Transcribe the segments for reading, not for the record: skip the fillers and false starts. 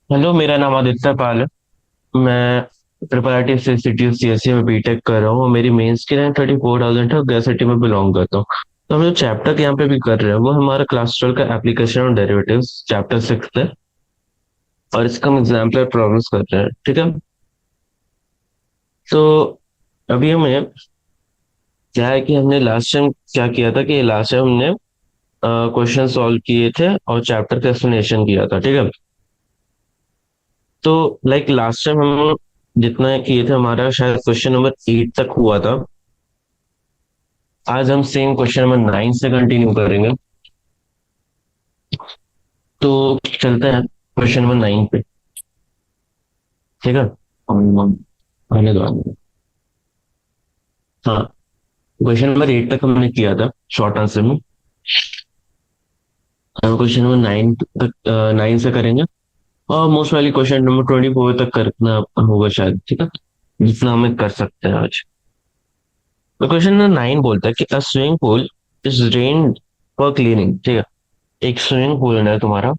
Hello, मेरा नाम आदित्य पाल है। मैं triple I T City C S C में बीटेक कर रहा हूँ और मेरी मेंस की रैंक 34,000 है और गैस सिटी में बिलोंग करता हूँ। तो हम जो चैप्टर यहाँ पे भी कर रहे हैं वो हमारा क्लास 12 का एप्लीकेशन और डेरिवेटिव्स चैप्टर 6 है। और इसका हम एग्जाम्पल प्रॉब्लम्स कर रहे हैं, ठीक है। तो अभी हमें क्या है कि हमने लास्ट टाइम क्या किया था कि लास्ट टाइम हमने क्वेश्चन सॉल्व किए थे और चैप्टर का एक्सप्लेनेशन किया था, ठीक है। तो लाइक लास्ट टाइम हम जितना किए थे हमारा शायद क्वेश्चन नंबर 8 तक हुआ था। आज हम सेम क्वेश्चन नंबर 9 से कंटिन्यू करेंगे। तो चलते हैं क्वेश्चन नंबर 9 पे, ठीक है। आने दो आने दो। हाँ, क्वेश्चन नंबर 8 तक हमने किया था शॉर्ट आंसर में। हम क्वेश्चन नंबर 9 तक 9 से करेंगे। और मोस्ट वाली क्वेश्चन नंबर 24 तक करना होगा शायद, ठीक है, जितना हमें कर सकते हैं आज। तो क्वेश्चन नंबर 9 बोलता है कि a swimming pool is drained for cleaning, ठीक है। एक स्विमिंग पूल है तुम्हारा,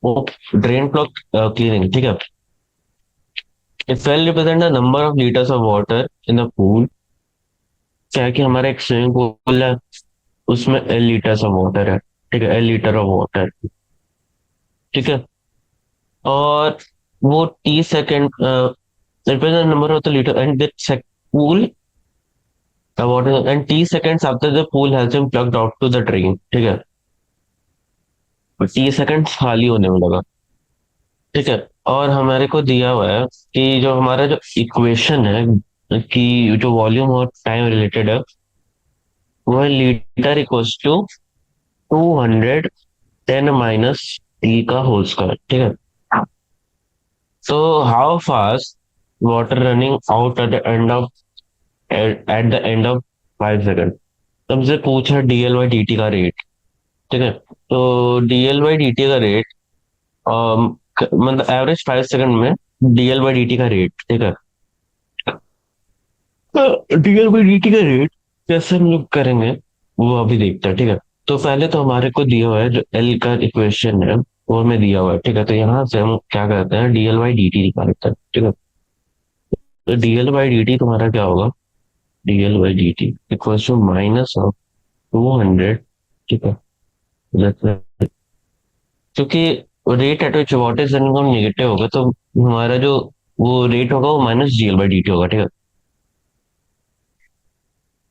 वो ड्रेन ब्लॉक क्लीनिंग, ठीक है। If well represent the number of litres of water in the pool. क्या है कि हमारा एक स्विमिंग पूल है, उसमें एल लीटर्स ऑफ वाटर है, ठीक है, एल लीटर ऑफ वाटर, ठीक है। और वो T second represent number of the litre and that pool water and T seconds after the pool has been plugged out to the drain, ठीक है। T seconds खाली होने में लगा, ठीक है। और हमारे को दिया हुआ है कि जो हमारा जो इक्वेशन है कि जो वॉल्यूम और टाइम रिलेटेड है वो है लीटर इक्वल्स टू 210 - टी का होल स्क्वायर, ठीक है। तो how fast water running out at the end of 5 second. तुमसे पूछा डीएल बाई डी टी का रेट, ठीक है। तो डीएल बाई डी टी का रेट मतलब एवरेज 5 सेकंड में डीएल बाई डी टी का रेट, ठीक है। डीएल बाई डी टी का रेट कैसे हम लोग करेंगे वो अभी देखते हैं, ठीक है। तो पहले तो हमारे को दिया हुआ है जो एल का इक्वेशन है वो हमें दिया हुआ है, ठीक है। तो यहाँ से हम क्या करते हैं, डीएल बाई डी टी निकालते हैं, ठीक है। तो डीएल बाई डी टी तुम्हारा क्या होगा, D L by D T equals to minus of 200, ठीक है। क्योंकि rate at which water is running negative होगा तो हमारा जो वो रेट होगा वो minus D L by D T होगा, ठीक है।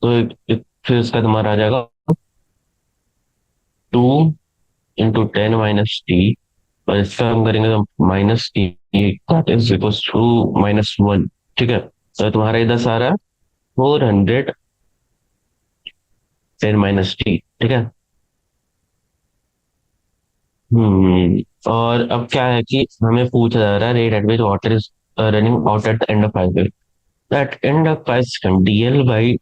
तो फिर इसका तुम्हारा आ जाएगा 2 × 10 - टी। और इसका हम करेंगे तो -T that is equals to -1, ठीक है। तो तुम्हारा इधर से आ रहा है 410 - टी, ठीक है। और अब क्या है कि हमें पूछा जा रहा है rate at which water is running out at the end of 5 second. At end of 5 second D L by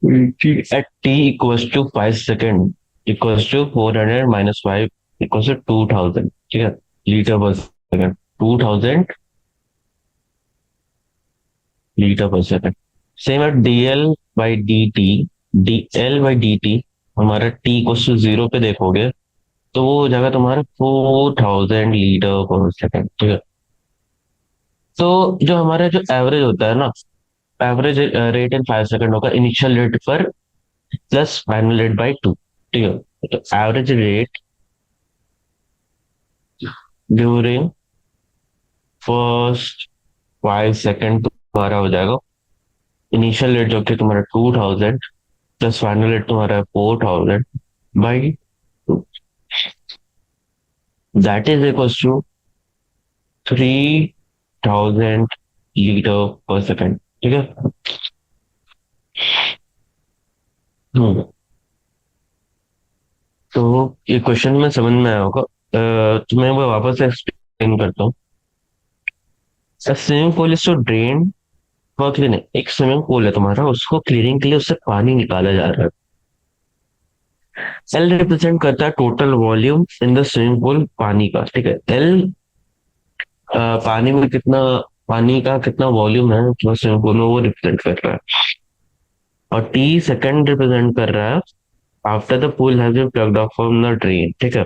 at t equals to 5 second equals to 400 - 5 equals to 2000, ठीक है, litre per second. 2000 litre per second. Same है D L by D T. D L by D T हमारा T equals to 0 पे देखोगे तो वो हो जाएगा तुम्हारा 4000 लीटर पर सेकेंड, ठीक है। तो जो हमारा जो एवरेज होता है ना, एवरेज रेट इन 5 सेकेंड होगा इनिशियल रेट पर प्लस फाइनल रेट बाई 2, ठीक है। तो average rate during first 5 second तुम्हारा हो जाएगा इनिशियल रेट जो कि तुम्हारा 2000 प्लस फाइनल रेट तुम्हारा 4000 by 2, that is equals to 3000 litre per second, ठीक है। हम्म, तो ये क्वेश्चन में समझ में आया होगा। तो मैं वो वापस से एक्सप्लेन करता हूँ। Swimming pool is to drain for cleaning. एक स्विमिंग पूल है तुम्हारा, उसको क्लीनिंग के लिए उससे पानी निकाला जा रहा है। एल रिप्रेजेंट करता है total volume in the swimming pool, पानी का, ठीक है। एल पानी में कितना, पानी का कितना वॉल्यूम है तो स्विमिंग पूल में वो रिप्रेजेंट कर रहा है। और टी सेकंड रिप्रेजेंट कर रहा है after the pool has been plugged off from the drain, ठीक है।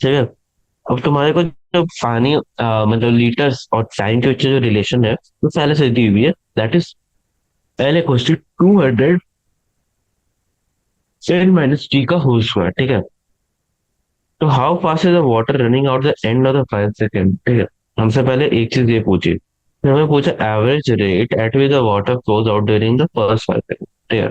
ठीक है। अब तुम्हारे को जो पानी मतलब लीटर्स और टाइम के बीच जो रिलेशन है वो पहले से दी हुई है, दैट इज पहले क्वेश्चन 210 - t का होल स्क्वायर, ठीक है। तो how fast is the water running out the end of the 5 second, ठीक है। हमसे पहले एक चीज ये पूछी, फिर हमें पूछा average rate at which the water flows out during the first 5 second, ठीक है।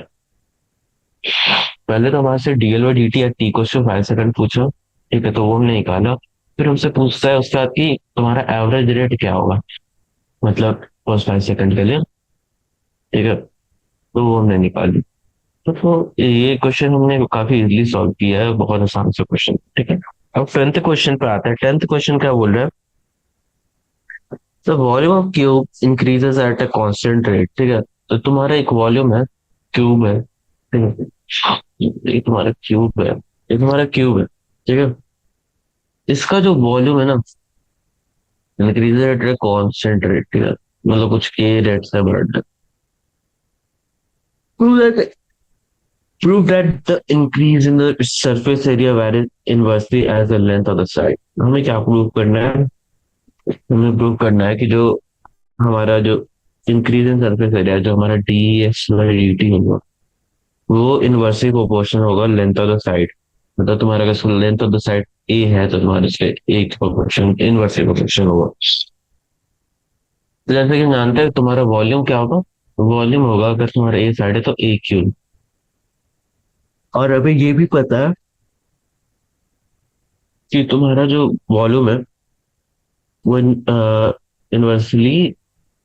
पहले तो हमारे से डीएल बाई डी टी या टी को 5 सेकंड पूछो, ठीक है, तो वो हमने निकाला। फिर हमसे पूछता है उसका कि तुम्हारा एवरेज रेट क्या होगा, मतलब फर्स्ट 5 सेकंड के लिए, ठीक है। तो वो हमने निकाली। तो ये क्वेश्चन हमने काफी इजीली सॉल्व किया है, बहुत आसान सा क्वेश्चन, ठीक है। अब 10th क्वेश्चन पे आता है। 10th क्वेश्चन क्या बोल रहा है, the volume of cube increases at a constant rate, ठीक है। तो तुम्हारा एक वॉल्यूम है, क्यूब है, ठीक है। ये तुम्हारा क्यूब है, ये तुम्हारा क्यूब है, ठीक है। इसका जो वॉल्यूम है ना, increase at a constant rate, ठीक है, मतलब कुछ के रेट से बढ़ रहा है। Prove that prove that the increase in the surface area varies inversely as the length of the side. हमें क्या प्रूव करना है, हमें प्रूव करना है कि जो हमारा जो इंक्रीज इन सरफेस एरिया, जो हमारा D S by D T होगा, वो इनवर्सली प्रोपोर्शन होगा लेंथ ऑफ द साइड। मतलब तुम्हारा अगर लेंथ ऑफ द साइड ए है तो तुम्हारे से एक प्रोपोर्शन इनवर्सली प्रोपोर्शन होगा। तो जैसे कि जानते हैं तुम्हारा वॉल्यूम क्या होगा, वॉल्यूम होगा अगर तुम्हारा ए साइड है तो ए क्यूब। और अभी ये भी पता है कि तुम्हारा जो वॉल्यूम है वो इनवर्सली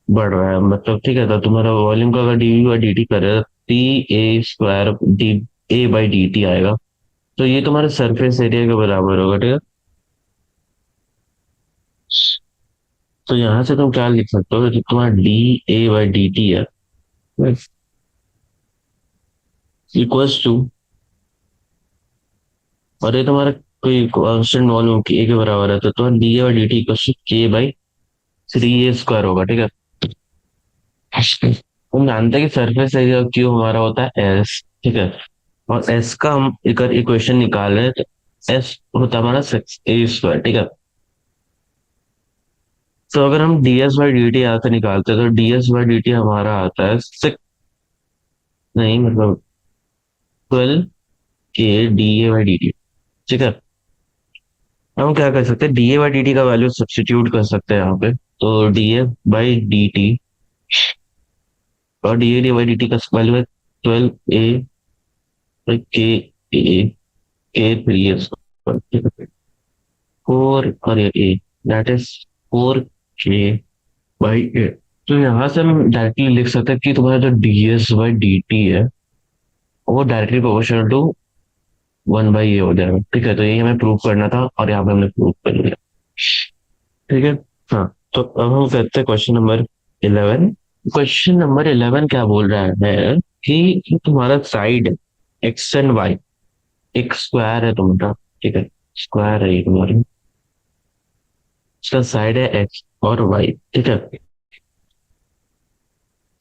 बढ़ रहा है, मतलब ठीक है। तो तुम्हारा वॉल्यूम का अगर डीवी बाई डी टी करेगा, T A square D A by D T आएगा। तो ये तुम्हारे सरफेस एरिया के बराबर होगा, ठीक है। तो यहाँ से तुम क्या लिख सकते हो कि तुम्हारा d A by D T है इक्वल्स टू, और ये तुम्हारा कोई कांस्टेंट वॉल्यूम के ए के बराबर है, तो तुम्हारा d A by D T equals to k by 3a² होगा, ठीक है। हम जानते हैं कि सरफेस एरिया क्यू हमारा होता है एस, ठीक है। और एस का हम एक इक्वेशन निकाल रहे हैं, तो एस होता है हमारा 6a², ठीक है। तो अगर हम D S by D T यहाँ से निकालते हैं तो D S by D T हमारा आता है 6, नहीं मतलब 12 के D A by D T, ठीक है। हम क्या कर सकते हैं, D A by D T का वैल्यू सब्सटीट्यूट कर सकते हैं यहाँ पे। तो D A by D T, और D A D by D T का वैल्यू है 12a के ए 4 और ए, दैट इज 4k/a। तो यहाँ से हम डायरेक्टली लिख सकते हैं कि तुम्हारा जो D S by D T है वो डायरेक्टली प्रोपोर्शनल टू 1/a हो जाएगा, ठीक है। तो यही हमें प्रूव करना था और यहाँ पे हमने प्रूव कर लिया, ठीक है। हाँ, तो अब हम करते हैं क्वेश्चन नंबर 11। क्वेश्चन नंबर 11 क्या बोल रहा है कि तुम्हारा साइड एक्स एंड वाई, एक स्क्वायर है तुम्हारा, ठीक है, स्क्वायर है ये तुम्हारा, इसका साइड है एक्स और वाई, ठीक है।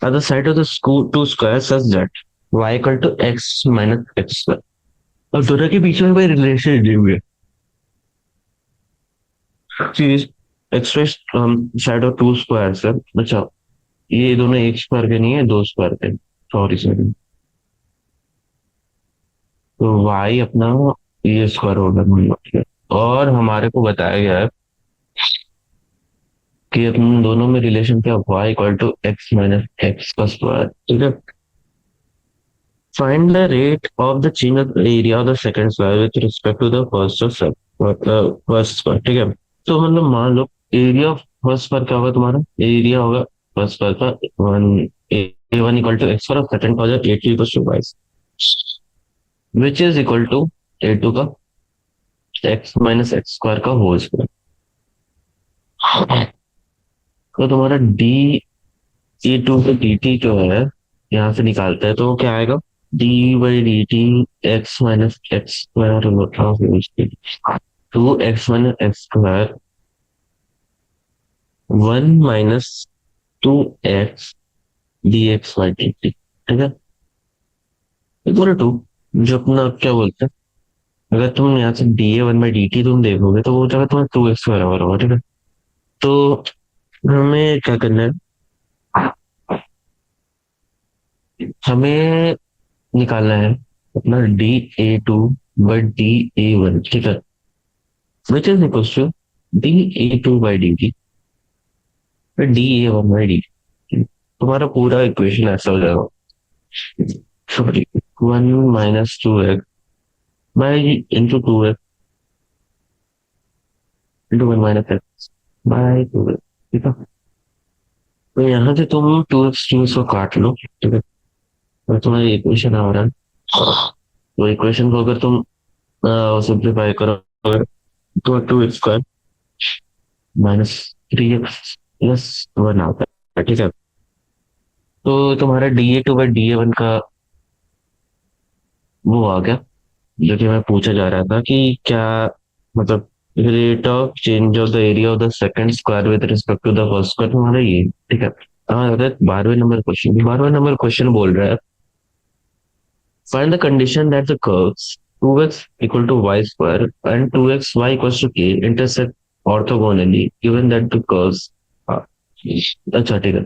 Other side of the two square such that y equal to x minus x square. अब दोनों के बीच में कोई रिलेशन दी हुई है, express side of two square है। अच्छा, ये दोनों एक स्क्वायर के नहीं है, दो स्क्वायर के, सॉरी सॉरी। तो y अपना ये स्क्वायर होगा, ठीक है। और हमारे को बताया गया है कि अपन दोनों में रिलेशन क्या, y equal to x minus X का स्क्वायर, ठीक है। Find the rate of the change of area of the second square with respect to the first और फर्स्ट स्क्वायर, ठीक है। तो मतलब मान लो एरिया ऑफ फर्स्ट स्क्वायर क्या होगा, तुम्हारा एरिया होगा फर्स्ट स्क्वायर का one, A one equal to x square, second का हो जाएगा A two equal to Y, which is equal to A to का एक्स माइनस एक्स स्क्वायर का होल स्क्वायर। तो तुम्हारा डी ए टू का डी टी जो है यहाँ से निकालते हैं तो वो क्या आएगा, d by D t x minus x square two x minus x square 1 - 2x d x by D T, ठीक है, इक्वल टू जो अपना क्या बोलते हैं अगर तुम यहाँ से dA1/dt तुम देखोगे तो वो हो जाएगा तुम्हारा 2x के बराबर होगा, ठीक है। तो हमें क्या करना है, हमें निकालना है अपना dA2/dA1, ठीक है, which is equals to dA2/dt dA1/dt। तुम्हारा पूरा इक्वेशन ऐसा हो जाएगा, sorry, 1 - 2x by into 2x into 1 - x by 2x, ठीक है। तो यहाँ से तुम 2x को काट लो, ठीक है, और तुम्हारी इक्वेशन आ रहा है। तो इक्वेशन को अगर तुम सिंप्लीफाई करोगे तो 2x² -3x+1 आता है, ठीक है। तो तुम्हारा dA2/dA1 का वो आ गया, जो कि मैं पूछा जा रहा था कि क्या, मतलब rate of change of the area of the second square with respect to the first square, तुम्हारा ये, ठीक है। हाँ, 12वें नंबर क्वेश्चन बोल रहा है, find the condition that the curves 2x equal to y square and 2xy equals to k intersect orthogonally given that the curves, हाँ, अच्छा ठीक है,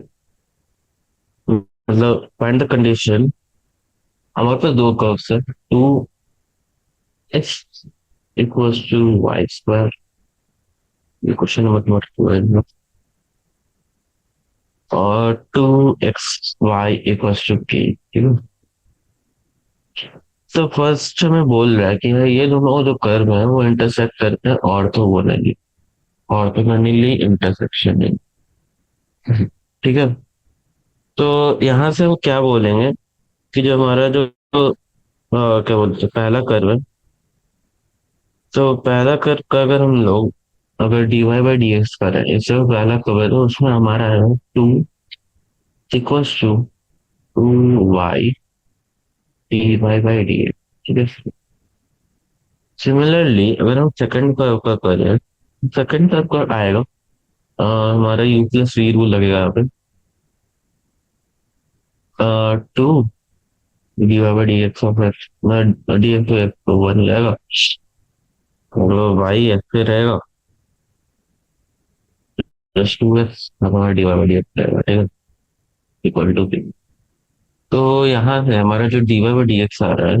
मतलब फाइंड द कंडीशन, हमारे पास दो कर्व्स है, 2x equals to y square, ये question number 2 है, और 2xy इक्वल्स टू के, ठीक है। तो फर्स्ट हमें बोल रहा है कि भाई ये दोनों जो कर्व है वो इंटरसेक्ट करते हैं ऑर्थोगोनली, ऑर्थोगोनली इंटरसेक्शन है, ठीक है। तो यहाँ से वो क्या बोलेंगे कि जो हमारा जो क्या बोलते हैं पहला कर्व है, तो पहला कर्व का अगर हम लोग अगर dy/dx करें, इससे वो पहला कर्व है तो उसमें हमारा है 2 = 2y dy/dx, ठीक है। सिमिलरली अगर हम सेकंड कर्व का करें, सेकंड कर्व का आएगा हमारा u+v रूल लगेगा यहाँ पे, 2 dy/dx ऑफ x, dx तो x तो 1 जाएगा, और y ऐसे रहेगा, +2x हमारा dy/dx रहेगा, ठीक है, इक्वल टू 3। तो यहाँ से हमारा जो dy/dx आ रहा है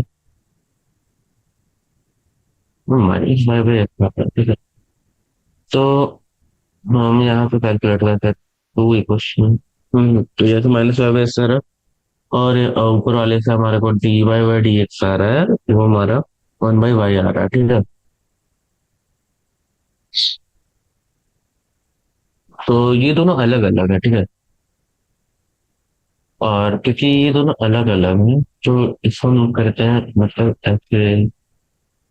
वो -y/x आता है, ठीक है। तो हम यहाँ पे कैलकुलेट करते हैं, टू इक्वेशन, तो जैसे -y/x आ रहा है, और ऊपर वाले से हमारे को dy/dx आ रहा है, वो हमारा 1/y आ रहा है, ठीक है। तो ये दोनों अलग अलग है, ठीक है, और क्योंकि ये दोनों अलग अलग हैं, जो इसको हम करते हैं मतलब ऐसे,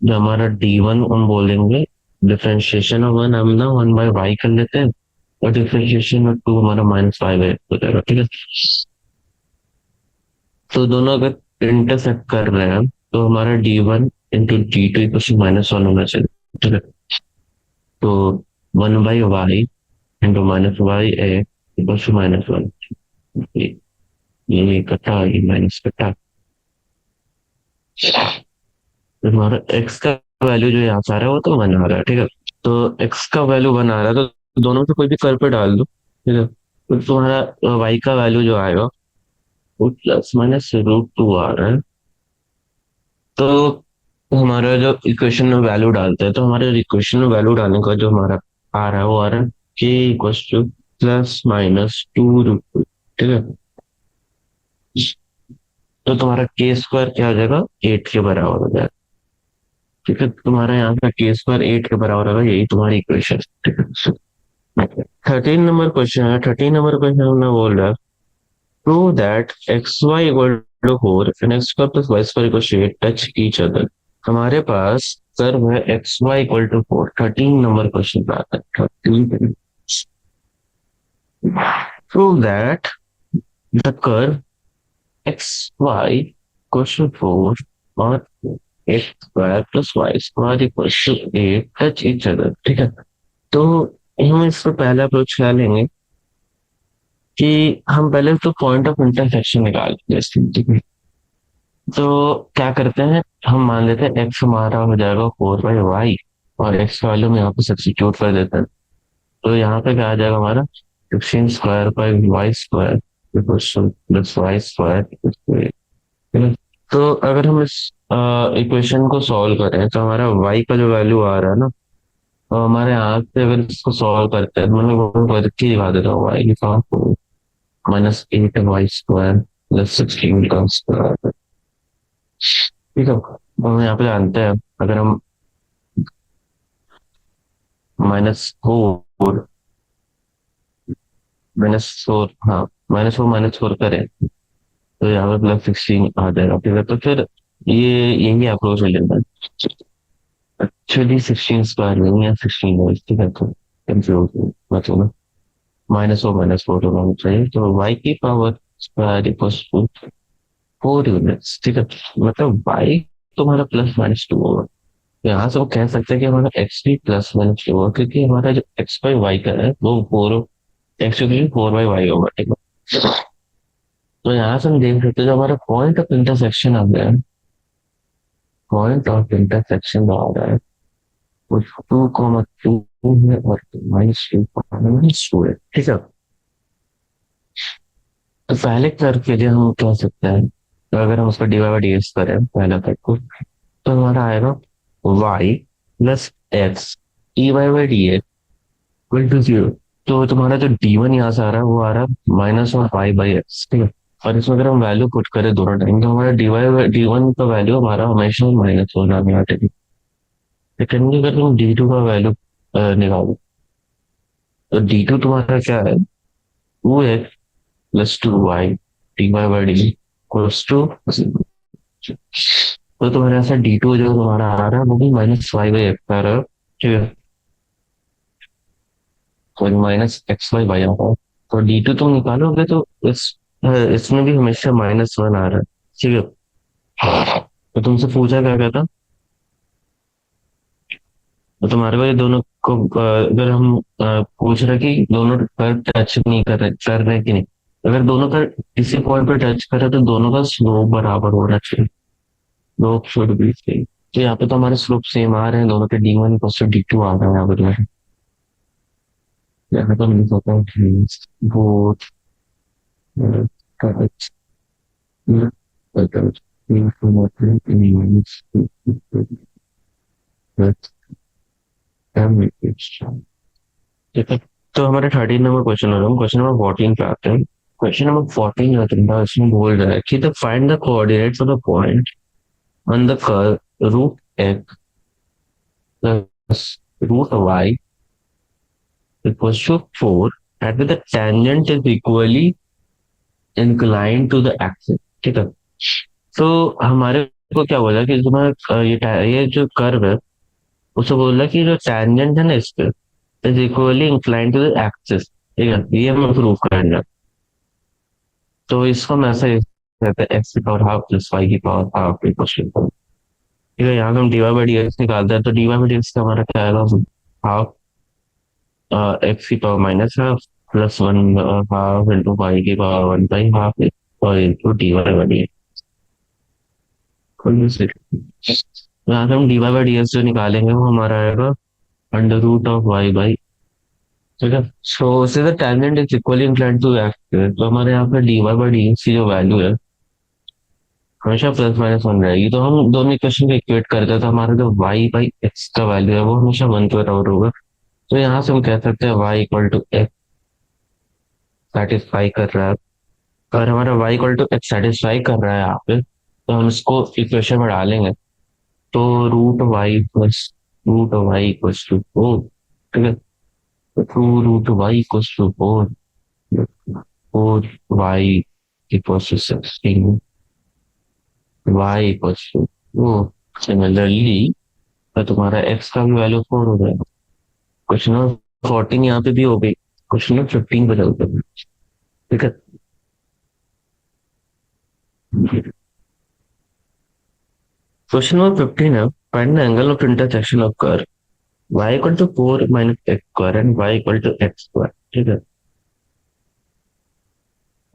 जो हमारा D1 हम बोलेंगे, डिफरेंशिएशन ऑफ वन हम ना 1/y कर लेते हैं, और डिफरेंशिएशन ऑफ टू हमारा -5 हो जाएगा, ठीक है। तो दोनों अगर इंटरसेक्ट कर रहे हैं तो हमारा D1 × D2 = -1 होना चाहिए, ठीक है। तो 1/y इंटू -y(a) = -1, ये कटा, ये माइनस कटा, तो हमारा x का वैल्यू जो यहाँ से आ रहा है वो तो 1 आ रहा है, ठीक है। तो x का वैल्यू 1 आ रहा है तो दोनों से कोई भी कर्व पे डाल दो, ठीक है, तो तुम्हारा y का वैल्यू जो आएगा वो ±√2 आ रहा है। तो हमारा जो इक्वेशन में वैल्यू डालते हैं, तो हमारे इक्वेशन में वैल्यू डालने का जो हमारा आ रहा है वो आ रहा है k = ±2√2, ठीक है। तो तुम्हारा k² क्या हो जाएगा, 8 के बराबर हो जाएगा, ठीक है। तुम्हारा यहाँ का k² 8 के बराबर होगा, यही तुम्हारी इक्वेशन, ठीक है। 13 नंबर क्वेश्चन में बोल रहा है, prove that xy = 4 and x² + y² = 8 touch each other. हमारे पास कर्व है xy = 4, 13 नंबर क्वेश्चन पे आता है, 13। Prove that the curve xy = 4 और x² + y² = 8 touch each other, ठीक है। तो हम इसको पहला अप्रोच क्या लेंगे कि हम पहले तो पॉइंट ऑफ इंटरसेक्शन निकाल लेंगे, तो क्या करते हैं, हम मान लेते हैं एक्स हमारा हो जाएगा 4/y, और एक्स वैल्यू में यहाँ पे सब्स्टिट्यूट कर देते हैं। तो यहाँ पे क्या आ जाएगा हमारा, 16 square by y square plus y square. तो अगर हम इस इक्वेशन को सॉल्व करें तो हमारा y का जो वैल्यू आ रहा है ना, तो हमारे यहाँ से अगर इसको सॉल्व करते हैं तो मैंने वो करके दिखा देता हूँ, y की पावर -8y² प्लस 16 का स्क्वायर। ठीक है, तो हम यहाँ पे जानते हैं, अगर हम -4 -4, हाँ, -4 करें तो यहाँ पे +16 आ जाएगा। ठीक है, तो फिर ये यही अप्रोच मिलेगा। एक्चुअली 16 स्क्वायर नहीं है, 16 है। ठीक है, तो कंफ्यूज मत होना, -4 होना चाहिए। तो y की power square equals to 4 units. ठीक है, मतलब y तुम्हारा +-2 होगा। तो यहाँ से वो कह सकते हैं कि हमारा x भी +-2 होगा, क्योंकि हमारा जो x/y का है वो 4 होगा। ठीक है, तो यहाँ से हम देख सकते हैं जो हमारा पॉइंट ऑफ इंटरसेक्शन आ गया है, पॉइंट ऑफ इंटरसेक्शन आ रहा है वो 2,2 है और -2 है। ठीक है, तो पहले कर्व के लिए हम कह सकते हैं, तो अगर हम उसका dy/dx करें पहला कर्व को, तो हमारा आएगा y plus x dy/dx equal to 0। तो तुम्हारा जो d1 यहाँ से आ रहा है वो आ रहा है -1y/x। ठीक है, और इसमें अगर हम वैल्यू पुट करें दोनों टाइम, तो हमारा d1 का वैल्यू हमारा हमेशा माइनस होना में आते हैं। लेकिन अगर तुम d2 का वैल्यू निकालो, तो d2 तुम्हारा क्या है, 2x+2y dy/dy इक्वल्स टू, तो तुम्हारे ऐसा d2 जो तुम्हारा आ रहा है वो भी -y/x आ रहा है। ठीक है, सॉरी -x/y आ रहा है। तो d2 तुम निकालोगे तो इसमें भी हमेशा -1 आ रहा है। ठीक है, तो तुमसे पूछा क्या कहता, तो तुम्हारे को ये दोनों को अगर हम पूछ रहे कि दोनों पर टच नहीं कर रहे कि नहीं, अगर दोनों का किसी पॉइंट पर टच करे तो दोनों का स्लोप बराबर होना चाहिए, स्लोप शुड बी सेम। तो यहाँ पे तो हमारे स्लोप सेम आ रहे हैं, दोनों के d1 + d2 आ रहा है यहाँ पे। यहाँ पे नहीं होता है वो ठीक है, तो हमारे 13 नंबर क्वेश्चन हो रहा है, क्वेश्चन नंबर 14 पे आते हैं। क्वेश्चन नंबर 14 इसमें बोल रहा है कि the find the coordinates of the point on the curve √x + √y equals to 4 at with the tangent is equally inclined to the axis। ठीक है, तो हमारे को क्या बोला कि तुम्हारा ये जो कर्व है उसे बोला कि जो टैंजेंट है ना इस पे is equally inclined to the axis. ठीक है, ये हमें प्रूव करना है। तो इसको हम ऐसे कहते हैं x की पावर ½ + y की पावर ½ इक्वल्स टू। ठीक है, यहाँ पे हम dy/dx निकालते हैं, तो dy/dx का हमारा क्या आएगा, हाफ x की पावर -½ + 1/2 इंटू y की पावर 1/2 और इंटू dy/dx। यहाँ से हम dy/dx जो निकालेंगे वो हमारा आएगा √y/। ठीक है, so say the tangent is equally inclined to x. तो हमारे यहाँ पे dy/dx की जो वैल्यू है हमेशा +-1 रहेगी। तो हम दोनों इक्वेशन को इक्वेट करते हैं, तो हमारा जो y/x का वैल्यू है वो हमेशा 1 के बराबर होगा। तो यहाँ से हम कह सकते हैं y = x सेटिस्फाई कर रहा है। अगर हमारा y = x सेटिस्फाई कर रहा है यहाँ पे, तो हम इसको इक्वेशन में डालेंगे, तो √y + √y = 4। ठीक है, तो 2√y = 4, 4y = 16, y = सिमिलरली तो तुम्हारा x का भी वैल्यू 4 हो जाएगा। क्वेश्चन नंबर 14 यहाँ पे भी हो गई, क्वेश्चन नंबर 15 पे चलते हैं। ठीक है, क्वेश्चन नंबर 15 है, find the angle of intersection of curve y = 4 - x² and y = x²। ठीक है,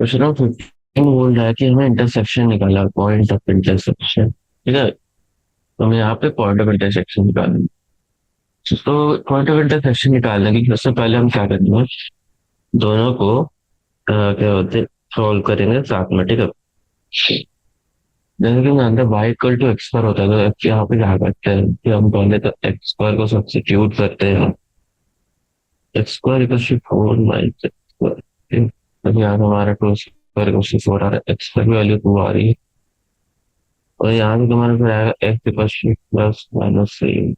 क्वेश्चन नंबर बोल रहा है कि हमें इंटरसेक्शन निकाला, पॉइंट ऑफ इंटरसेक्शन, ठीक है। तो हम यहाँ पे पॉइंट ऑफ इंटरसेक्शन निकालेंगे। तो पॉइंट ऑफ इंटरसेक्शन निकालने की सबसे पहले हम क्या करेंगे, दोनों को क्या बोलते हैं, सॉल्व करेंगे साथ में, ठीक है। जैसे कि मैं अंदर y equal to x square होता है, तो एक्स यहाँ पे क्या करते हैं कि हम पहले तो एक्स स्क्वायर को सब्स्टिट्यूट करते हैं। X square equal to 4 - x square. अब यहाँ पे हमारा 2 स्क्वायर इक्वल टू 4 आ रहा है, एक्स स्क्वायर की वैल्यू 2 आ रही है। और यहाँ पे तुम्हारे फिर आएगा एक्स इक्वल टू +-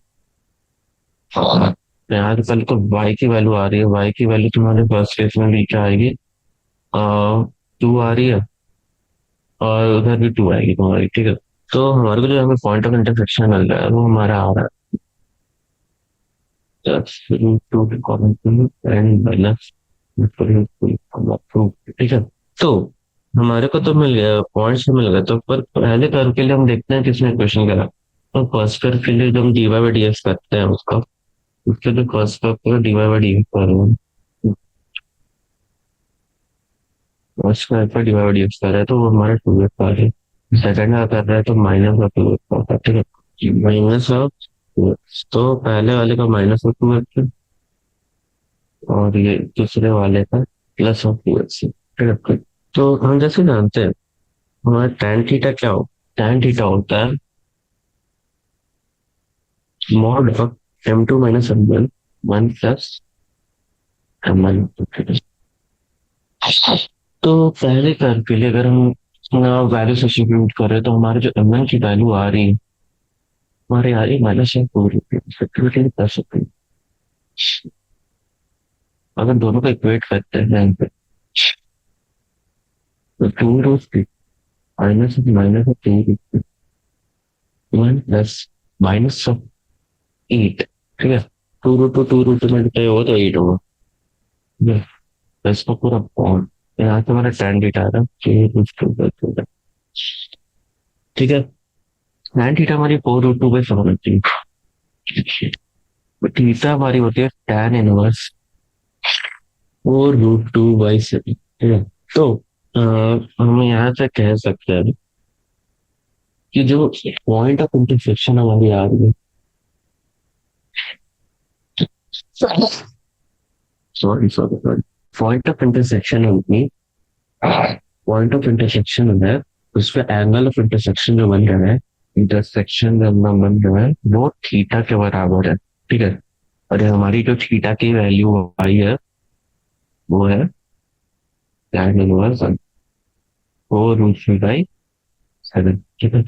और यहाँ से पहले तो वाई की वैल्यू आ रही है, वाई की वैल्यू तुम्हारे फर्स्ट केस में भी क्या आएगी, 2 आ रही है, और उधर भी 2 आएगी तुम्हारी, ठीक है। तो हमारे को जो हमें पॉइंट ऑफ इंटरसेक्शन मिल रहा है वो हमारा आ रहा है √2 एंड माइनस, ठीक है। तो हमारे को तो मिल गया, पॉइंट्स तो मिल गए, तो पर पहले कर्व के लिए हम देखते हैं किसने क्वेश्चन करा। तो फर्स्ट कर्व के लिए जब हम dy/dx करते हैं उसका, उसके जो फर्स्ट कर्व को dy/dx कर रहे हैं, फर्स्ट कर्व पर dy/dx कर रहे हैं तो वो हमारा 2x आ रहा है। सेकंड का कर रहा है तो -2x होता है, ठीक है, -2x। तो पहले वाले का -2x और ये दूसरे वाले का +2x, ठीक है। तो हम जैसे जानते हैं हमारा tan थीटा क्या हो, tan थीटा होता है mod of m2 - m1 1 plus m1। तो पहले कर्व के लिए अगर हम वैल्यू सब्स्टिट्यूट करें तो हमारे जो m1 की वैल्यू आ रही है, हमारे आ रही है -4 कर सकते हैं। अगर दोनों को इक्वेट करते हैं यहाँ पे, तो 2√3 माइनस माइनस 2 - -8, ठीक है। 2√2 में हो तो 8 होगा, ठीक है। तो इसको पूरा बॉन्ड, यहाँ से हमारा tan थीटा आ रहा है, ठीक है। tan थीटा हमारी 4√2/7 होती है, थीटा हमारी होती है tan इनवर्स 4√2/7, ठीक है। तो हम यहाँ से कह सकते हैं कि जो पॉइंट ऑफ इंटरसेक्शन हमारी आ रही है, sorry sorry sorry, point of intersection होगी, पॉइंट ऑफ इंटरसेक्शन है, उस पे एंगल ऑफ इंटरसेक्शन जो बन रहा है, इंटरसेक्शन जो बन रहा है वो थीटा के बराबर है, ठीक है। और ये हमारी जो थीटा की वैल्यू आई है वो है tan इनवर्स 4√3/7, ठीक है।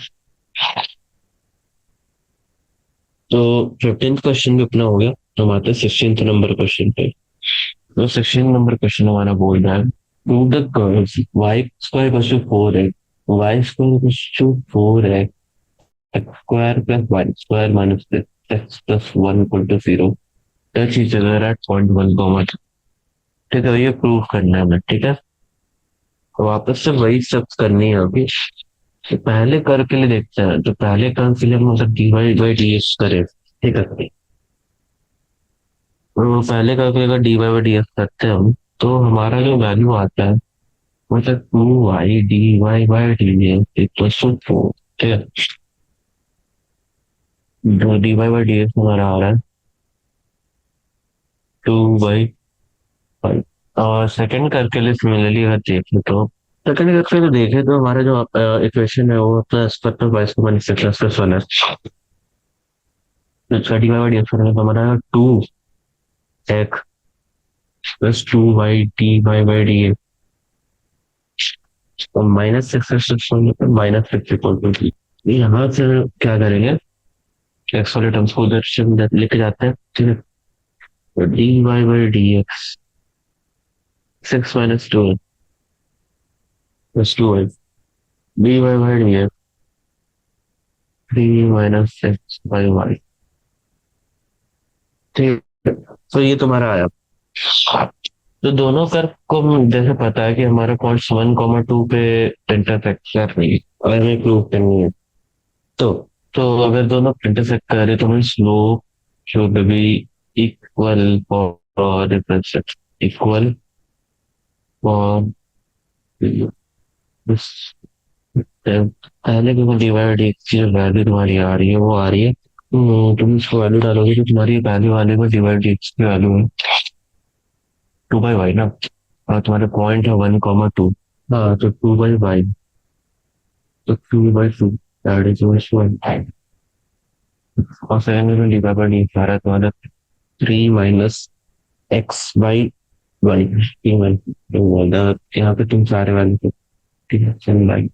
तो 15th क्वेश्चन भी अपना हो गया, तो हम आते हैं 16th नंबर क्वेश्चन पे। तो 16 नंबर क्वेश्चन हमारा बोल रहा है, to the curve y square equals to 4x, y square equals to 4x, x square plus y square minus x plus 1 equal to 0, touch each other at .1, ठीक है। ये prove करना है हमें, ठीक है। तो वापस से वही सब करनी है अभी। तो पहले कर्व के लिए देखते हैं, तो पहले कर्व के लिए हम मतलब dy/dx करें, ठीक है। तो पहले कर्व के लिए अगर dy/dx करते हैं हम, तो हमारा जो वैल्यू आता है मतलब 2y dy/dx इक्वल टू 4, ठीक है। जो dy/dx हमारा आ रहा है 2/5। और सेकंड कर्व के लिए सिमिलरली अगर देखें तो सेकंड कर्व के लिए देखें तो हमारा जो इक्वेशन है वो प्लस बाईस को माइनस प्लस 1 है, तो इसका dy/dx करेंगे तो हमारा 2x प्लस 2y dy/dx, और -6 यहाँ से क्या करेंगे, एक्स वाले टर्म्स को उधर से लेके जाते हैं, ठीक है। तो dy/dx 6 - 2 plus 2y, dy/dx 3 - 6/y, ठीक है। तो ये तुम्हारा आया। तो दोनों कर्व को जैसे पता है कि हमारा पॉइंट्स 1, 2 पे इंटरसेक्ट कर रही है और हमें प्रूव करनी है, तो अगर दोनों इंटरसेक्ट कर रहे तो हमें slope should be equal for difference, equal for इस पहले की डिवाइड एक चीज वैल्यू तुम्हारी आ रही है, वो आ रही है। तुम इसको वैल्यू डालोगे तो तुम्हारी पहले वाले में डिवाइड एक्स की वैल्यू है 2/y ना। और तुम्हारे पॉइंट है 1,2। हाँ तो 2/y, तो 2/2 दैट इज 1। और सेकंड में डिवाइड नहीं आ रहा है तुम्हारा 3 - x/y। 3 यहाँ पे तुम सारे वैल्यू को, ठीक है चल भाई।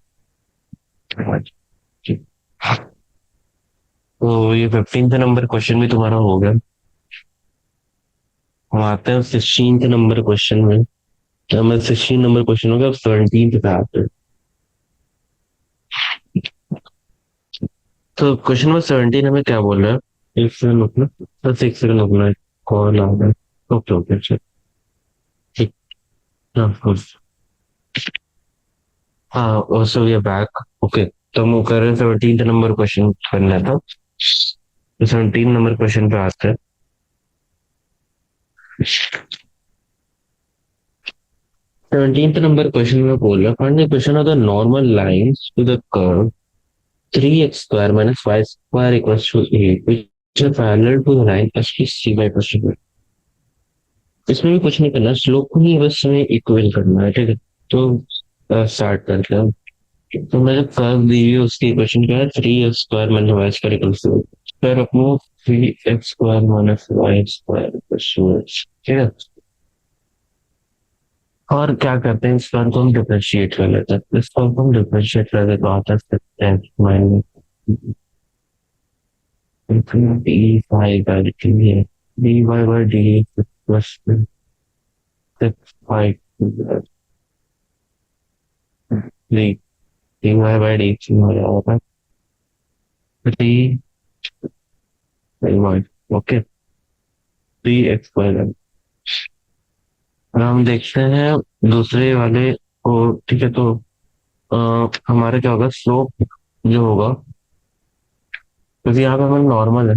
तो ये 15th नंबर क्वेश्चन भी तुम्हारा हो गया। हम आते हैं 16th नंबर क्वेश्चन में। तो मैं 16 नंबर क्वेश्चन हो गया, अब 17th पे आते हैं। तो क्वेश्चन नंबर 17 हमें क्या बोल रहा है, एक सेकंड रुकना, बस एक सेकंड रुकना, कॉल आ रहा है। ओके ओके चल, ठीक। हाँ of course। हाँ so we are back. Okay, तो हम कर रहे हैं 17th नंबर क्वेश्चन करना था। तो 17 नंबर क्वेश्चन पे आते हैं। 17th नंबर क्वेश्चन में बोल रहा है, find the question of the normal lines to the curve 3x² - y² = 8 which are parallel to the line SPC by question। इसमें भी कुछ नहीं करना, स्लोप को ही बस हमें इक्वल करना है, ठीक है। तो स्टार्ट करते हैं। तो मैंने कर्व दी हुई है, उसकी इक्वेशन क्या है, 3x² - y² = फिर अपनो 3x² - y², ठीक है। और क्या करते हैं, इस कर्व को हम डिफरेंशिएट कर लेते हैं। इस कर्व को हम डिफरेंशिएट कर देते तो आता है minus D five by D है, D Y by D plus 5 D, D Y by D हो जाएगा D Y. Okay, D X Y. अब हम देखते हैं दूसरे वाले को, ठीक है। तो हमारा क्या होगा, स्लोप जो होगा, क्योंकि यहाँ पे हमारा नॉर्मल है,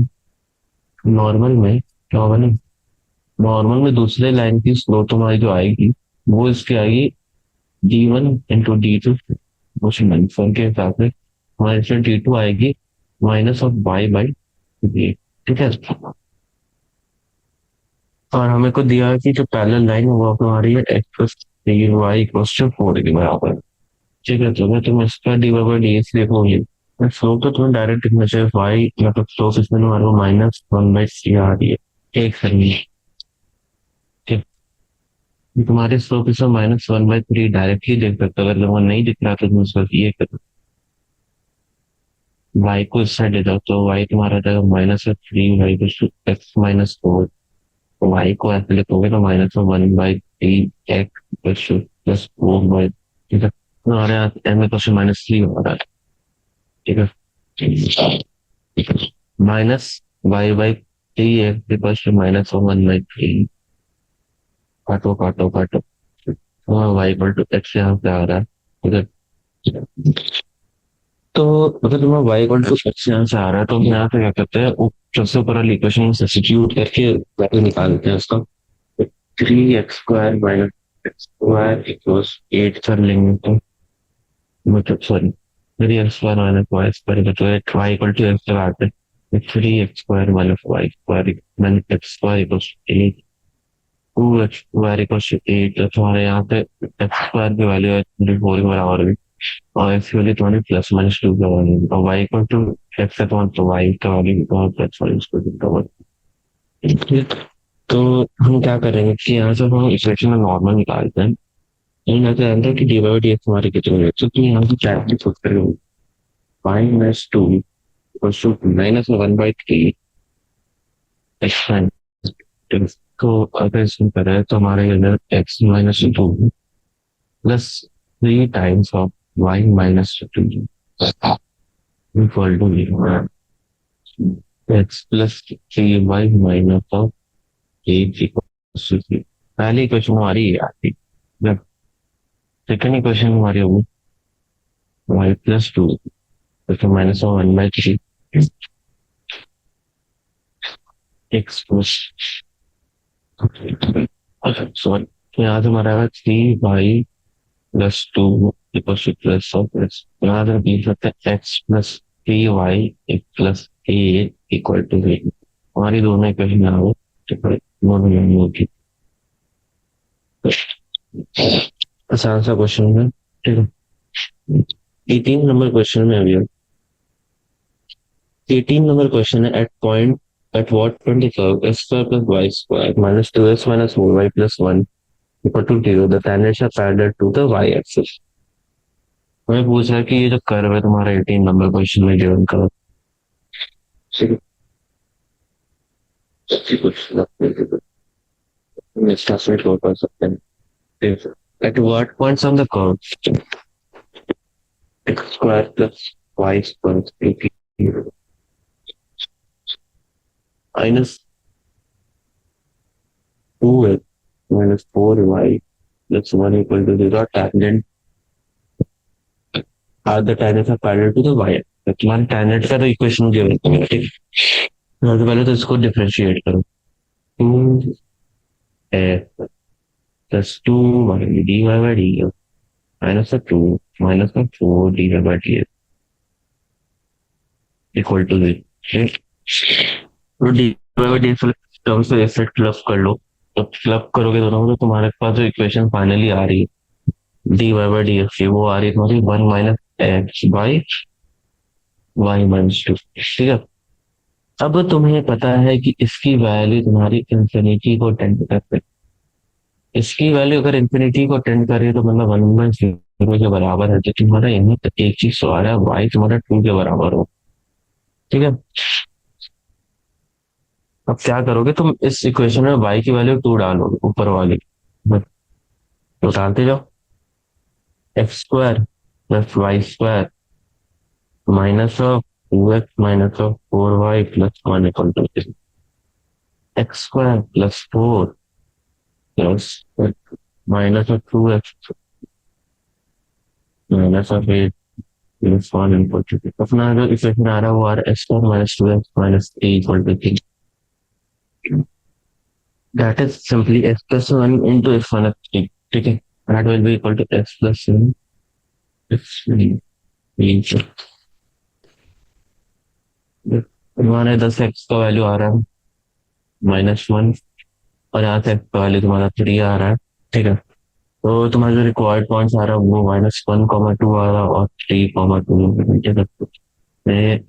नॉर्मल में क्या होगा ना, नॉर्मल में दूसरे लाइन की स्लोप हमारी जो आएगी, वो इसकी आएगी d1 × d2 क्वेश्चन फल के हिसाब से हमारे इसमें d2 आएगी -y/d, ठीक है। और हमें को दिया है कि जो पैरेलल लाइन है वो हमारी है x + 3y = 4 के बराबर, ठीक है। तो मैं तुम इसका d/dx देखोगे, स्लोप तो तुम्हें डायरेक्ट लिखना चाहिए y, मतलब स्लोप इसमें हमारे को -1/3 आ रही है, एक करनी, ठीक। तुम्हारे स्लोप इसमें -1/3 डायरेक्टली देख सकते हो, अगर वो नहीं दिख रहा तो तुम उसका ये करो, y को इस साइड ले जाओ तो y तुम्हारा आ जाएगा -3y = x - 4। y को ऐसे लिखोगे तो -1/3 x प्लस 4 ठीक है। हमारे यहाँ m = -3 हो रहा है, ठीक है। -y/3 x = -1/3। काटो काटो काटो, y = x यहाँ पे आ रहा है, ठीक है। तो अगर तुम्हें y = x यहाँ से आ रहा है तो हम यहाँ पे क्या करते हैं, सबसे ऊपर वाली इक्वेशन सब्स्टिट्यूट करके वैल्यू निकालते हैं उसका। 3x² - x² = 8 कर लेंगे तो, मतलब सॉरी 3x² - y² तो y = x लगाते हैं। 3x² - y² x² = 8, 2x² = 8। तो तुम्हारे यहाँ पे x² की वैल्यू है 4 के बराबर होगी, और एक्स की वैल्यू तुम्हारी +-2 के बराबर होगी, और y = x है तो y का वैल्यू +-2 के बराबर। तो हम क्या करेंगे कि यहाँ से हम इक्वेशन में नॉर्मल निकालते हैं। यहाँ से आंसर की डी/dx हमारे कितने है, तो तुम यहाँ से कैसे पुट करोगे, -2 = -1/3 x। तो अगर इसमें करें तो हमारे अंदर x - 2 +3 of y - 2 equal to 0। x +3y - 8 पहली इक्वेशन हमारी ये आती, जब सेकेंड इक्वेशन हमारी होगी y + 2 तो -1/3 x प्लस, सॉरी, यहाँ से हमारा 3y + 2 equal to plus of x, यहाँ अगर लिख सकते हैं x plus three y plus a equal to b. हमारी दोनों इक्वेशन यहाँ हो, दोनों नहीं होगी। आसान सा क्वेश्चन है, ठीक है। 18 नंबर क्वेश्चन में अभी 18 नंबर क्वेश्चन है, at point at what point the curve x square plus y square minus two x minus four y plus one equal to zero the tangents are parallel to the Y axis. हमें पूछ रहा है कि ये जो curve है तुम्हारा 18 number question में गिवन कर्व, इसका स्प्लिट कर सकते हैं। At what points on the curve x square plus y square minus two x minus four y plus one equal to zero tangent are the tangents are parallel to the y axis। तुम्हारे tangent का तो equation given है, ठीक है। सबसे पहले तो इसको डिफरेंशिएट करो, two x plus two Y D Y by D minus two minus four D Y by D equal to zero. तो D Y by D term से ऐसे फ्लप कर लो, तो फ्लप करोगे दोनों को तो तुम्हारे पास जो इक्वेशन फाइनली आ रही है D Y by d x की, वो आ रही है तुम्हारी one minus x by y minus two, ठीक है। अब तुम्हें पता है कि इसकी वैल्यू तुम्हारी इंफिनिटी को टेंड करते, इसकी वैल्यू अगर इंफिनिटी को टेंड करे तो मतलब वन बाई जीरो के बराबर है, तो तुम्हारा यहाँ तो एक चीज तो आ रहा है वाई तुम्हारा टू के बराबर हो, ठीक है। अब क्या करोगे तुम, इस इक्वेशन में वाई की वैल्यू टू डालोगे ऊपर वाली, तो डालते जाओ x square plus y square minus of two x minus of four y plus one equal to x square plus four plus minus of two x minus of eight plus one equal to, अपना जो equation आ रहा है वो आ रहा है x square minus two x minus a equal to three. That is simply x plus 1 into x1 x3, ठीक है। That will be equal to x plus 1 x3 into तुम्हारे 10x का वैल्यू आ रहा है माइनस वन, और यहाँ से x का वैल्यू तुम्हारा थ्री आ रहा है, ठीक है। तो तुम्हारा जो रिक्वायर्ड पॉइंट्स आ रहा है वो माइनस वन कॉमा टू आ रहा है और थ्री कॉमा टू, ठीक है।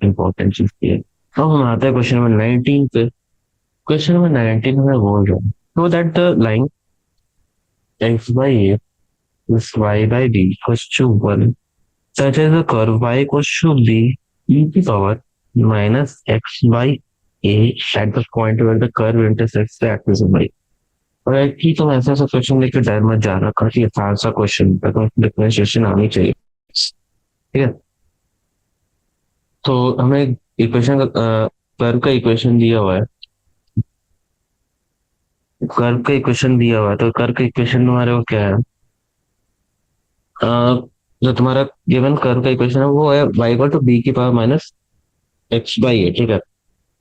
इंपॉर्टेंट चीज की है। अब हम आते हैं क्वेश्चन नंबर 19 पे। क्वेश्चन नंबर 19 में बोल रहा हूँ so that the line x by a plus y by b equals to 1 such as the curve y equals to b e to the power minus x by a at the point where the curve intersects the axis of y। और एक ही तो ऐसा सा question लेकर डर मत जाना, काफी आसान सा क्वेश्चन है, तो डिफरेंशिएशन आनी चाहिए, ठीक है। तो हमें इक्वेशन का कर्व का इक्वेशन दिया हुआ है, कर्व का इक्वेशन दिया हुआ है, तो कर्व का इक्वेशन तुम्हारे को क्या है, अ, जो तुम्हारा गिवन कर्व का इक्वेशन है वो है y इक्वल टू बी की पावर माइनस एक्स बाई ए, ठीक है।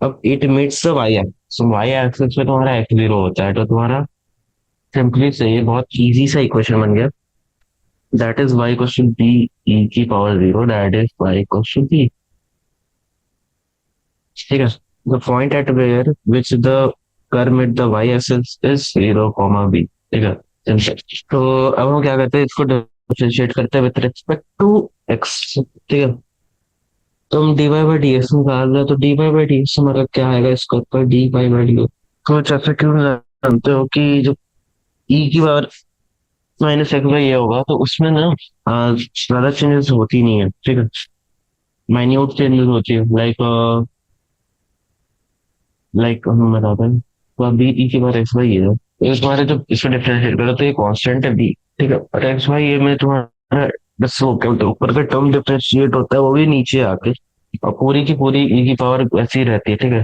अब it meets the Y axis, y axis पे तुम्हारा एक्स जीरो होता है, तो तुम्हारा सिंपली से ये बहुत इजी सा इक्वेशन बन गया, that is y equal to B E की power zero, that is y equal to B, ठीक है। The point at where which the curve meet the Y axis is zero comma B, ठीक है। Simple। तो अब हम क्या करते हैं, इसको डिफरेंशिएट करते हैं विथ रिस्पेक्ट टू एक्स, ठीक है। तो हम d Y by d x निकाल रहे हैं, तो D Y by d x हमारा क्या आएगा, इसका ऊपर d Y by d x. तो जैसे कि जानते हो कि जो ई की पावर माइनस एक्स बाई ये होगा, तो उसमें ना ज्यादा चेंजेस होती नहीं है, ठीक है। माइन्यूट चेंजेस होती है, लाइक हम बताते हैं, तो अभी ई की पावर एक्स बाई ये है, तो तुम्हारे जब इसको डिफरेंशिएट करो तो ये कांस्टेंट है बी, ठीक है। और एक्स बाई ये में तुम्हारा बस वो क्या होता है, ऊपर का टर्म डिफरेंशिएट होता है वो भी नीचे आके, और पूरी की पूरी ई की पावर वैसी ही रहती है, ठीक है।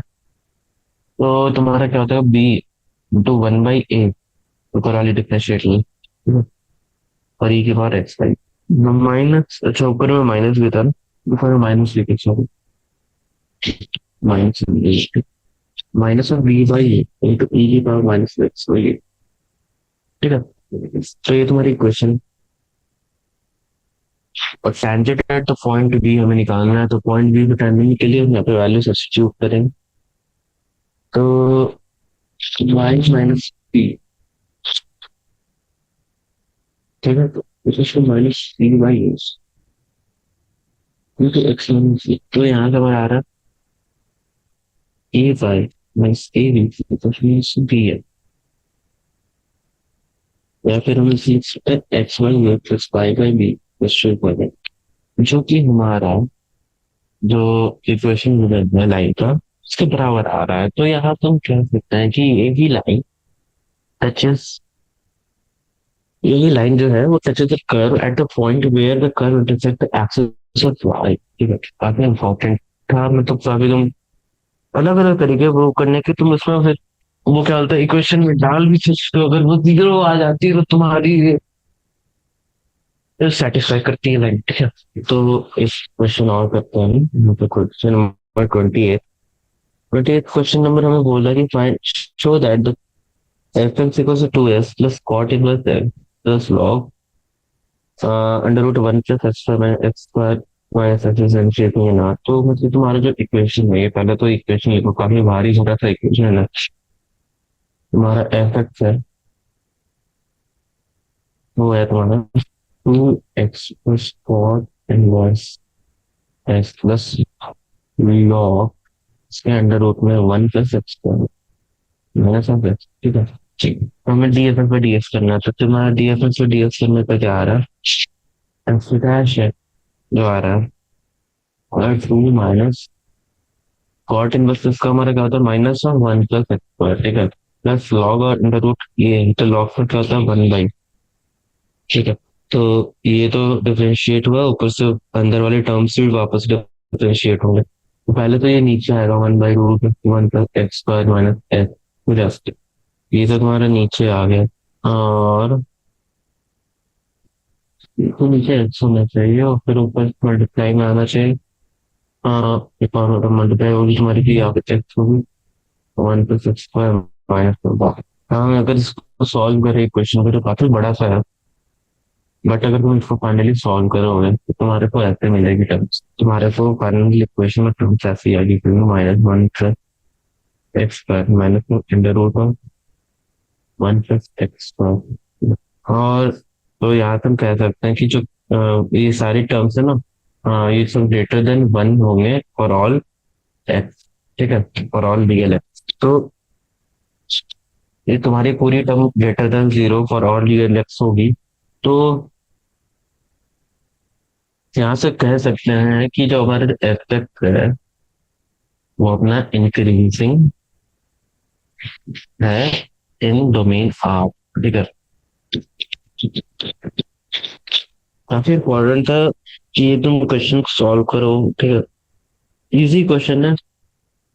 तो तुम्हारा क्या होता है बी इंटू वन बाई ए ऊपर वाली डिफरेंशिएट में, ठीक है, और ई की पावर एक्स बाई माइनस, अच्छा ऊपर में माइनस भी था ना, ऊपर में माइनस लिखे, sorry minus minus of B by A into E की पावर माइनस एक्स बाई ए, ठीक है। तो ये तुम्हारी इक्वेशन, और tangent at the point B हमें निकालना है, तो पॉइंट बी को टेंजेंट के लिए हम यहाँ पे वैल्यू सब्स्टिट्यूट करेंगे। तो वाई माइनस बी, ठीक है, तो इसको माइनस सी बाई एस, क्योंकि एक्स माइनस सी, तो यहाँ से हमारा आ रहा है a y minus a b, तो बी है, या फिर हम इसे लिख सकते हैं x y plus y by b plus two equal, जो कि हमारा जो इक्वेशन है लाइन का उसके बराबर आ रहा है। तो यहाँ तो हम कह सकते हैं कि ये ही लाइन टचेस, यही लाइन जो है वो touches the curve at the point where the curve intersect the axis of y, ठीक है, काफी इंपॉर्टेंट था, मतलब काफी तुम अलग अलग तरीके वो करने के, तुम उसमें फिर वो क्या होता है इक्वेशन में डाल भी सकते हो, अगर वो जीरो आ जाती है तो तुम्हारी सेटिस्फाई करती है लाइन, ठीक है। तो इस क्वेश्चन और करते हैं, यहाँ पे क्वेश्चन नंबर 28। 28 क्वेश्चन नंबर हमें बोला कि find, show that the f x equals to s plus cot inverse x plus log under root one plus x square minus x shape में ना, तो मतलब तुम्हारा जो इक्वेशन है, ये पहले तो इक्वेशन लिखो, काफी भारी छोटा सा इक्वेशन है ना। तुम्हारा एफ एक्स है, वो है तुम्हारा two x plus cot inverse x plus log, इसके अंडर रूट में one plus x square minus of x, ठीक है। ठीक, हमें डीएफएस पर डीएक्स करना है, तो तुम्हारा डीएफएस पर डीएक्स करने पर क्या आ रहा है, एक्स डैश है जो आ रहा है, और टू माइनस कॉट इनवर्स इसका हमारा क्या होता है minus of one plus x square, ठीक है, प्लस लॉग और अंडर रूट, ये तो लॉग पर क्या होता है वन बाई, ठीक है। तो ये तो डिफरेंशिएट हुआ, ऊपर से अंदर वाले टर्म्स भी वापस डिफरेंशिएट होंगे, तो पहले तो ये नीचे आएगा one by root one plus x square minus x, ये तो तुम्हारा नीचे आ गया, और तो नीचे एक्स होना चाहिए और फिर ऊपर मल्टीप्लाई में आना चाहिए। हाँ, एक और मल्टीप्लाई होगी तुम्हारी की यहाँ पे एक्स होगी one plus x square minus होगा। हाँ, अगर इसको सॉल्व करें इक्वेशन को तो काफी बड़ा सा है, बट अगर तुम इसको फाइनली सॉल्व करोगे तो तुम्हारे को ऐसे मिलेगी टर्म्स, तुम्हारे को फाइनली इक्वेशन में टर्म्स ऐसी आएगी, minus one plus x square minus under root of one plus x square. और तो यहाँ पे हम कह सकते हैं कि जो ये सारी टर्म्स है ना, ये सब ग्रेटर देन वन होंगे फॉर ऑल एक्स, ठीक है, फॉर ऑल रियल एक्स। तो ये तुम्हारी पूरी term greater than zero for all real x होगी, तो यहाँ से कह सकते हैं कि जो हमारे एफ एक्स है वो अपना इंक्रीजिंग है इन डोमेन ऑफ, ठीक है। काफी इम्पोर्टेंट था कि ये तुम क्वेश्चन सॉल्व करो, ठीक है, इजी क्वेश्चन है,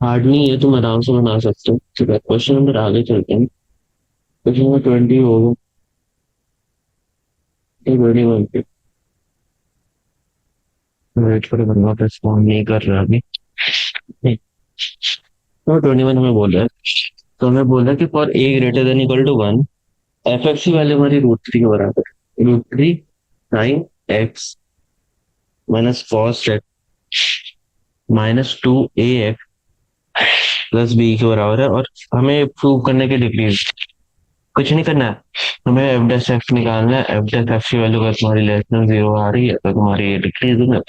हार्ड नहीं है, तुम आराम से बना सकते हो, ठीक है। क्वेश्चन नंबर आगे चलते हैं, क्वेश्चन नंबर 20 होगा, 21 पे वेट करो, बनवा रिस्पॉन्ड नहीं कर रहा अभी, नहीं। तो 21 हमें बोल रहा है, तो हमें बोल रहा है कि for A greater than equal to one, F X की वैल्यू हमारी रूट थ्री के बराबर है, root three sine X minus cos X minus two A X plus B के बराबर है, और हमें प्रूव करने की डिग्री कुछ नहीं करना है, हमें एफ डैश एक्स निकालना है, एफ डैश एक्स की वैल्यू अगर तुम्हारी लेस देन जीरो आ रही है तो तुम्हारी ये डिग्री है।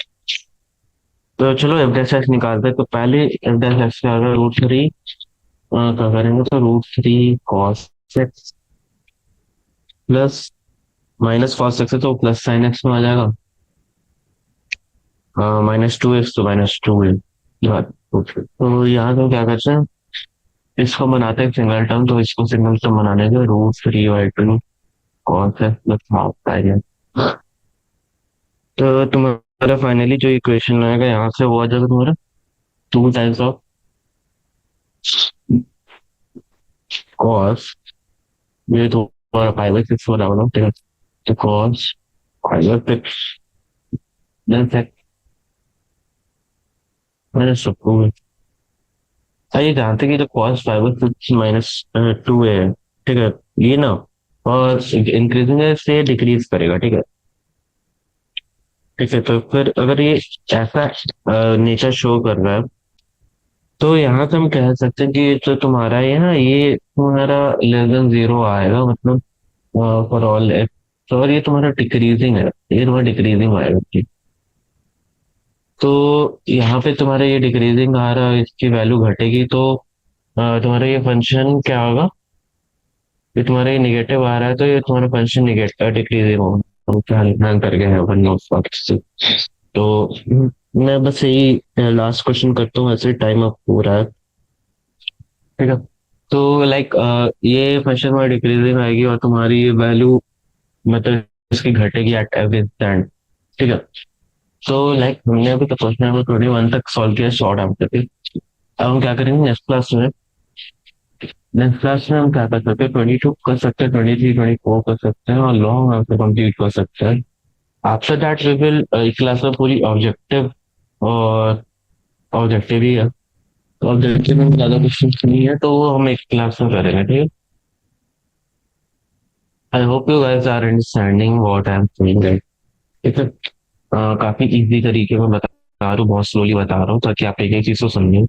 तो चलो एफ डैश एक्स निकालते हैं, तो पहले एफ डैश एक्स का अगर रूट थ्री क्या करेंगे, तो root three cos x plus minus cos x है तो प्लस साइन एक्स में आ जाएगा, माइनस टू एक्स तो माइनस टू है, तो यहाँ से हम क्या करते हैं, इसको बनाते हैं सिंगल टर्म, तो इसको सिंगल टर्म बनाने के root three by two cos x plus half आएगा, तो तुम्हारा फाइनली जो इक्वेशन आएगा यहाँ से वो आ जाएगा तुम्हारा टू टाइम्स ऑफ कॉस, ये तुम्हारा फाइव बाई सिक्स हो रहा होगा, ठीक है, तो cos five by six then sec minus two, ये जानते हैं कि जो cos five by six minus two है, ठीक है, ये ना, और इंक्रीजिंग है इससे डिक्रीज करेगा, ठीक है, ठीक है, तो फिर अगर ये ऐसा नेचर शो कर रहा है, तो यहाँ से हम कह सकते हैं कि ये जो तुम्हारा है ना, ये तुम्हारा लेस देन जीरो आएगा, मतलब फॉर ऑल एक्स। तो और ये तुम्हारा डिक्रीजिंग है, ये तुम्हारा डिक्रीजिंग आएगा, ठीक। तो यहाँ पे तुम्हारा ये डिक्रीजिंग आ रहा है, इसकी वैल्यू घटेगी, तो तुम्हारा ये फंक्शन क्या होगा? ये तुम्हारा ये निगेटिव आ रहा है, तो ये तुम्हारा फंक्शन निगेटिव डिक्रीजिंग होगा। तो क्या लिखना करके है वन ऑफ फैक्ट्स। तो मैं बस यही लास्ट क्वेश्चन करता हूँ, ऐसे टाइम अप हो रहा है। ठीक है, तो लाइक ये फंक्शन में डिक्रीजिंग आएगी और तुम्हारी ये वैल्यू मतलब इसकी घटेगी एट एवरी स्टैंड। ठीक है, तो लाइक हमने अभी तो क्वेश्चन नंबर 21 तक सॉल्व किया शॉर्ट आंसर के। अब हम क्या करेंगे नेक्स्ट क्लास में? नेक्स्ट क्लास में हम क्या कर सकते हैं, 22 कर सकते हैं, 23, 24 कर सकते हैं और लॉन्ग आंसर कंप्लीट कर सकते हैं। आफ्टर दैट वी विल एक क्लास में पूरी ऑब्जेक्टिव, और ऑब्जेक्टिव ही है, तो ऑब्जेक्टिव में ज्यादा क्वेश्चन नहीं है, तो वो हम एक क्लास में करेंगे, ठीक है। I hope you guys are understanding what I am saying. ठीक है, काफी इजी तरीके में बता रहा हूँ, बहुत स्लोली बता रहा हूँ ताकि आप एक एक चीज को समझें।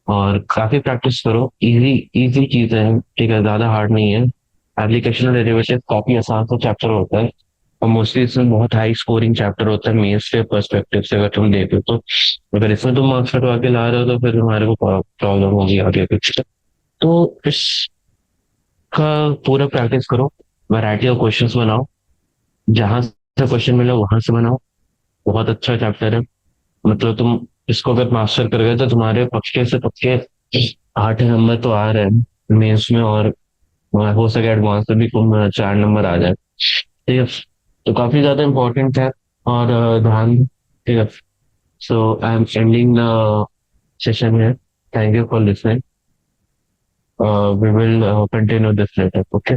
और काफी प्रैक्टिस करो, इजी इजी चीज है, ठीक है, ज्यादा हार्ड नहीं है। एप्लीकेशनल डेरिवेटिव काफी आसान सा चैप्टर होता है, और मोस्टली इसमें बहुत हाई स्कोरिंग चैप्टर होता है मेंस के पर्सपेक्टिव से, अगर तुम देखो तो। अगर इसमें तुम मार्क्स कटवा के ला रहे हो तो फिर तुम्हारे को प्रॉब्लम होगी आगे कुछ। तो इसका पूरा प्रैक्टिस करो, वैरायटी ऑफ क्वेश्चंस बनाओ, जहां से क्वेश्चन मिले वहां से बनाओ। बहुत अच्छा चैप्टर है, मतलब तुम इसको अगर मास्टर कर गए तो तुम्हारे पक्के से पक्के 8 नंबर तो आ रहे हैं मेंस में, और हो सके एडवांस में भी तुम 4 नंबर आ जाए। ठीक है, तो काफी ज्यादा इम्पोर्टेंट है, और ध्यान दो, ठीक है। So I am ending the session है। Thank you for listening. We will continue this later. Okay.